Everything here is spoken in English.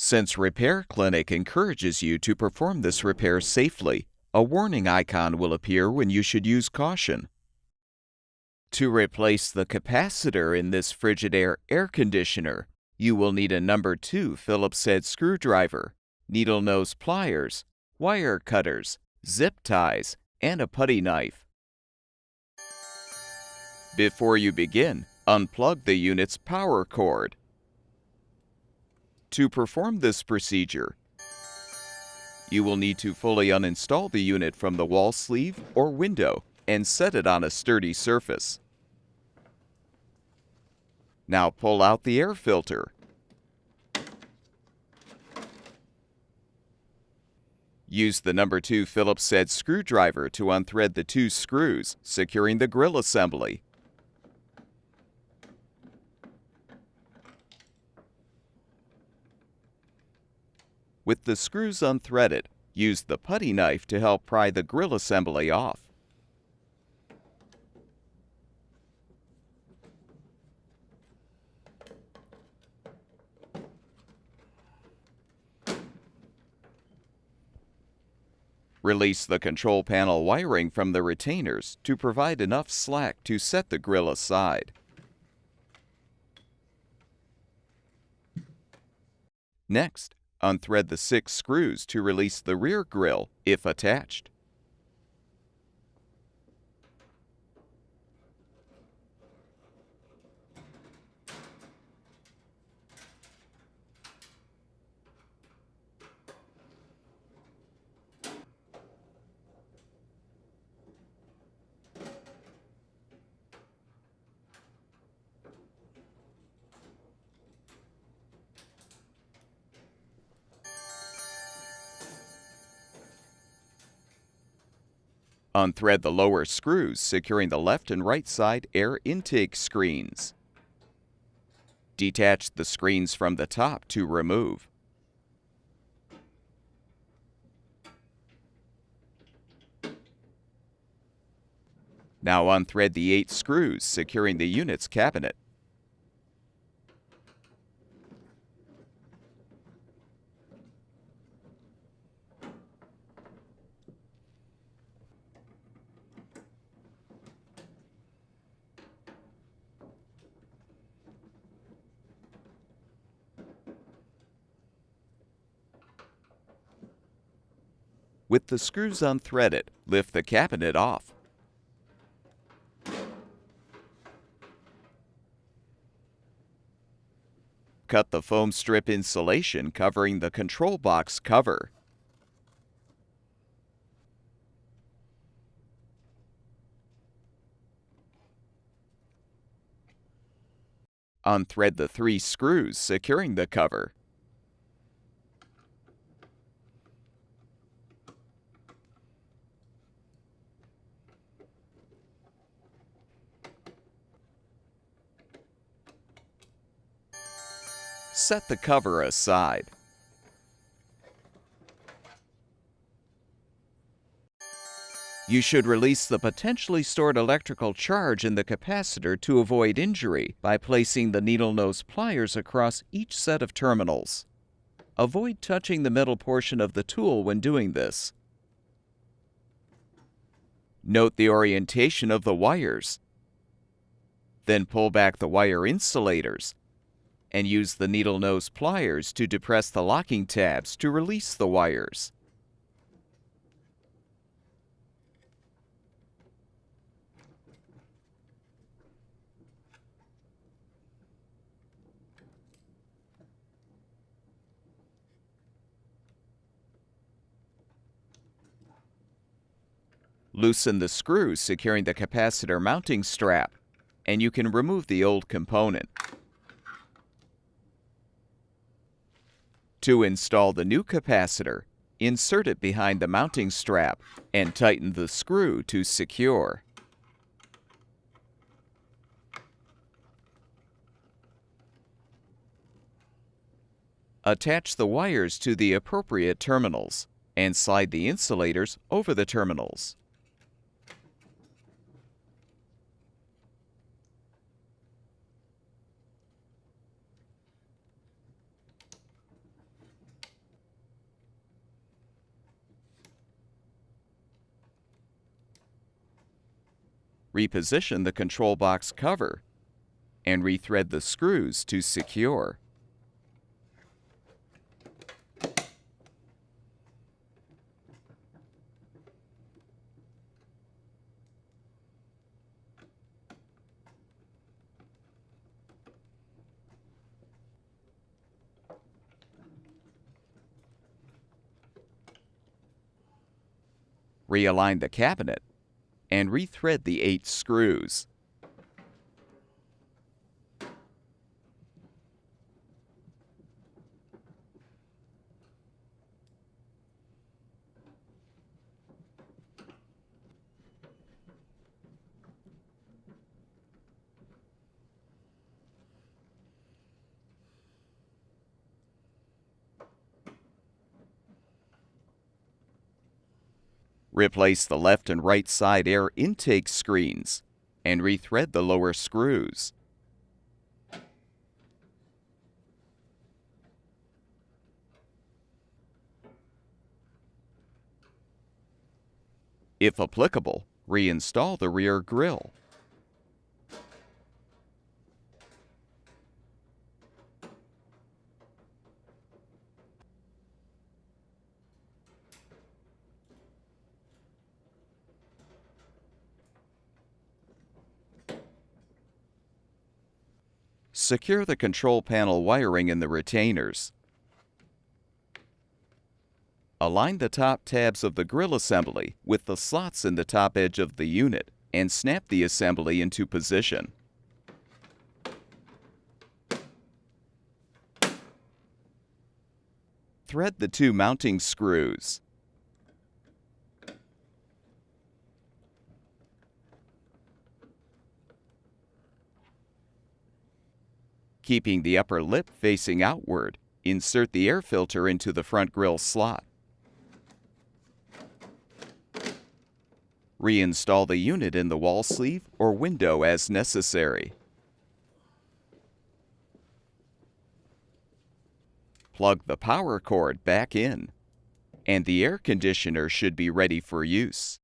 Since Repair Clinic encourages you to perform this repair safely, a warning icon will appear when you should use caution. To replace the capacitor in this Frigidaire air conditioner, you will need a number 2 Phillips head screwdriver, needle nose pliers, wire cutters, zip ties, and a putty knife. Before you begin, unplug the unit's power cord. To perform this procedure, you will need to fully uninstall the unit from the wall sleeve or window and set it on a sturdy surface. Now pull out the air filter. Use the number 2 Phillips head screwdriver to unthread the 2 screws, securing the grill assembly. With the screws unthreaded, use the putty knife to help pry the grill assembly off. Release the control panel wiring from the retainers to provide enough slack to set the grill aside. Next, unthread the 6 screws to release the rear grill if attached. Unthread the lower screws, securing the left and right side air intake screens. Detach the screens from the top to remove. Now unthread the 8 screws, securing the unit's cabinet. With the screws unthreaded, lift the cabinet off. Cut the foam strip insulation covering the control box cover. Unthread the 3 screws securing the cover. Set the cover aside. You should release the potentially stored electrical charge in the capacitor to avoid injury by placing the needle nose pliers across each set of terminals. Avoid touching the metal portion of the tool when doing this. Note the orientation of the wires. Then pull back the wire insulators and use the needle nose pliers to depress the locking tabs to release the wires. Loosen the screws securing the capacitor mounting strap, and you can remove the old component. To install the new capacitor, insert it behind the mounting strap and tighten the screw to secure. Attach the wires to the appropriate terminals and slide the insulators over the terminals. Reposition the control box cover and rethread the screws to secure. Realign the cabinet and rethread the 8 screws. Replace the left and right side air intake screens and rethread the lower screws. If applicable, reinstall the rear grille. Secure the control panel wiring in the retainers. Align the top tabs of the grill assembly with the slots in the top edge of the unit and snap the assembly into position. Thread the 2 mounting screws. Keeping the upper lip facing outward, insert the air filter into the front grill slot. Reinstall the unit in the wall sleeve or window as necessary. Plug the power cord back in, and the air conditioner should be ready for use.